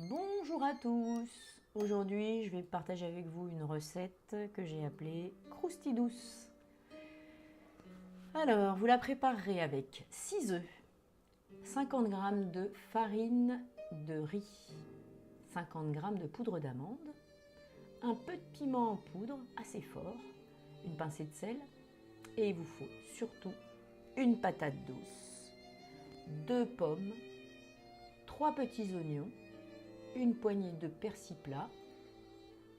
Bonjour à tous. Aujourd'hui, je vais partager avec vous une recette que j'ai appelée croustille douce. Alors, vous la préparerez avec 6 œufs, 50 g de farine de riz, 50 g de poudre d'amande, un peu de piment en poudre assez fort, une pincée de sel et il vous faut surtout une patate douce, 2 pommes, 3 petits oignons, une poignée de persil plat,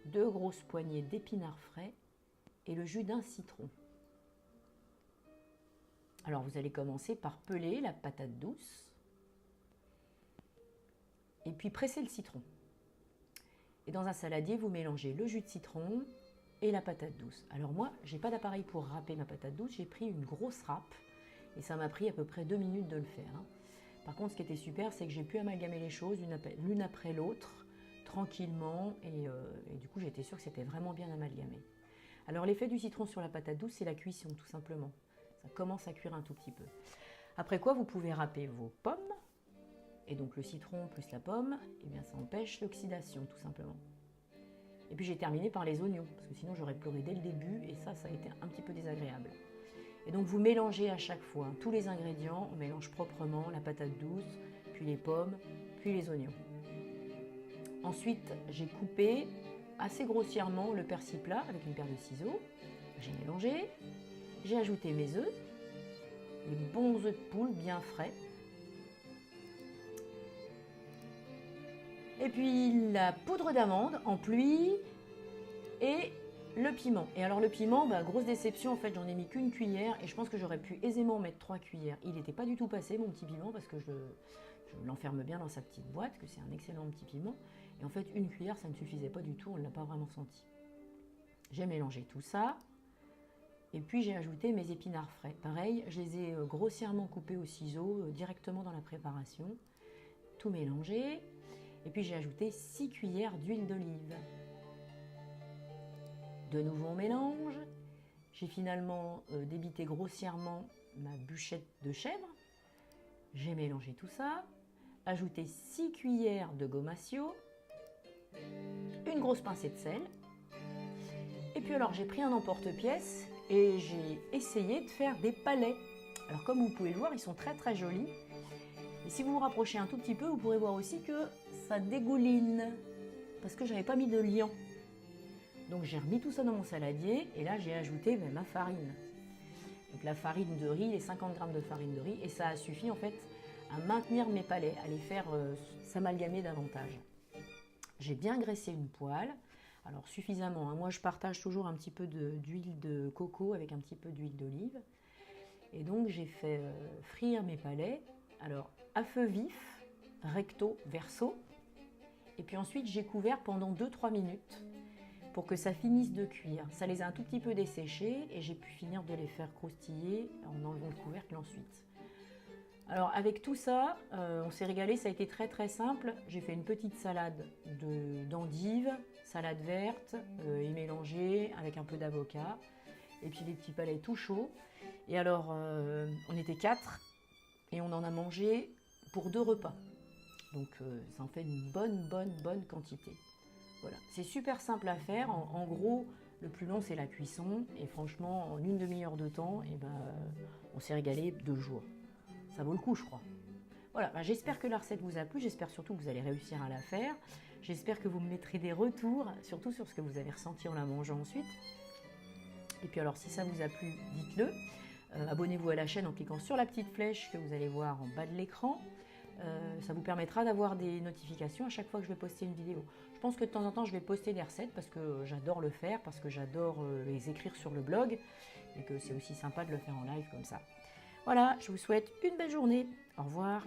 2 grosses poignées d'épinards frais et le jus d'un citron. Alors vous allez commencer par peler la patate douce et puis presser le citron. Et dans un saladier, vous mélangez le jus de citron et la patate douce. Alors moi, j'ai pas d'appareil pour râper ma patate douce, j'ai pris une grosse râpe et ça m'a pris à peu près 2 minutes de le faire. Par contre, ce qui était super, c'est que j'ai pu amalgamer les choses l'une après l'autre, tranquillement, et du coup, j'étais sûre que c'était vraiment bien amalgamé. Alors, l'effet du citron sur la patate douce, c'est la cuisson, tout simplement. Ça commence à cuire un tout petit peu. Après quoi, vous pouvez râper vos pommes, et donc le citron plus la pomme, et bien ça empêche l'oxydation, tout simplement. Et puis j'ai terminé par les oignons, parce que sinon j'aurais pleuré dès le début, et ça a été un petit peu désagréable. Et donc vous mélangez à chaque fois tous les ingrédients, on mélange proprement la patate douce, puis les pommes, puis les oignons. Ensuite, j'ai coupé assez grossièrement le persil plat avec une paire de ciseaux. J'ai mélangé, j'ai ajouté mes œufs, les bons œufs de poule bien frais. Et puis la poudre d'amande en pluie et le piment. Et alors le piment, grosse déception, en fait j'en ai mis qu'une cuillère et je pense que j'aurais pu aisément mettre 3 cuillères. Il n'était pas du tout passé mon petit piment parce que je l'enferme bien dans sa petite boîte, que c'est un excellent petit piment. Et en fait une cuillère ça ne suffisait pas du tout, on ne l'a pas vraiment senti. J'ai mélangé tout ça et puis j'ai ajouté mes épinards frais. Pareil, je les ai grossièrement coupés au ciseau directement dans la préparation. Tout mélangé et puis j'ai ajouté 6 cuillères d'huile d'olive. De nouveau on mélange, j'ai finalement débité grossièrement ma bûchette de chèvre, j'ai mélangé tout ça, ajouté 6 cuillères de gomasio, une grosse pincée de sel, et puis alors j'ai pris un emporte-pièce et j'ai essayé de faire des palets. Alors comme vous pouvez le voir, ils sont très très jolis, et si vous vous rapprochez un tout petit peu, vous pourrez voir aussi que ça dégouline, parce que j'avais pas mis de liant. Donc j'ai remis tout ça dans mon saladier et là j'ai ajouté ma farine. Donc la farine de riz, les 50 g de farine de riz, et ça a suffi en fait à maintenir mes palais, à les faire s'amalgamer davantage. J'ai bien graissé une poêle, alors suffisamment. Moi je partage toujours un petit peu d'huile de coco avec un petit peu d'huile d'olive. Et donc j'ai fait frire mes palais, alors à feu vif, recto verso. Et puis ensuite j'ai couvert pendant 2-3 minutes. Pour que ça finisse de cuire. Ça les a un tout petit peu desséchés et j'ai pu finir de les faire croustiller en enlevant le couvercle ensuite. Alors avec tout ça, on s'est régalé, ça a été très très simple. J'ai fait une petite salade d'endives, salade verte et mélangée avec un peu d'avocat. Et puis des petits palais tout chauds. Et alors on était 4 et on en a mangé pour 2 repas. Donc ça en fait une bonne quantité. Voilà. C'est super simple à faire. En gros, le plus long, c'est la cuisson. Et franchement, en une demi-heure de temps, on s'est régalé 2 jours. Ça vaut le coup, je crois. Voilà, j'espère que la recette vous a plu. J'espère surtout que vous allez réussir à la faire. J'espère que vous me mettrez des retours, surtout sur ce que vous avez ressenti en la mangeant ensuite. Et puis alors, si ça vous a plu, dites-le. Abonnez-vous à la chaîne en cliquant sur la petite flèche que vous allez voir en bas de l'écran. Ça vous permettra d'avoir des notifications à chaque fois que je vais poster une vidéo. Je pense que de temps en temps je vais poster des recettes parce que j'adore le faire, parce que j'adore les écrire sur le blog et que c'est aussi sympa de le faire en live comme ça. Voilà, je vous souhaite une belle journée. Au revoir.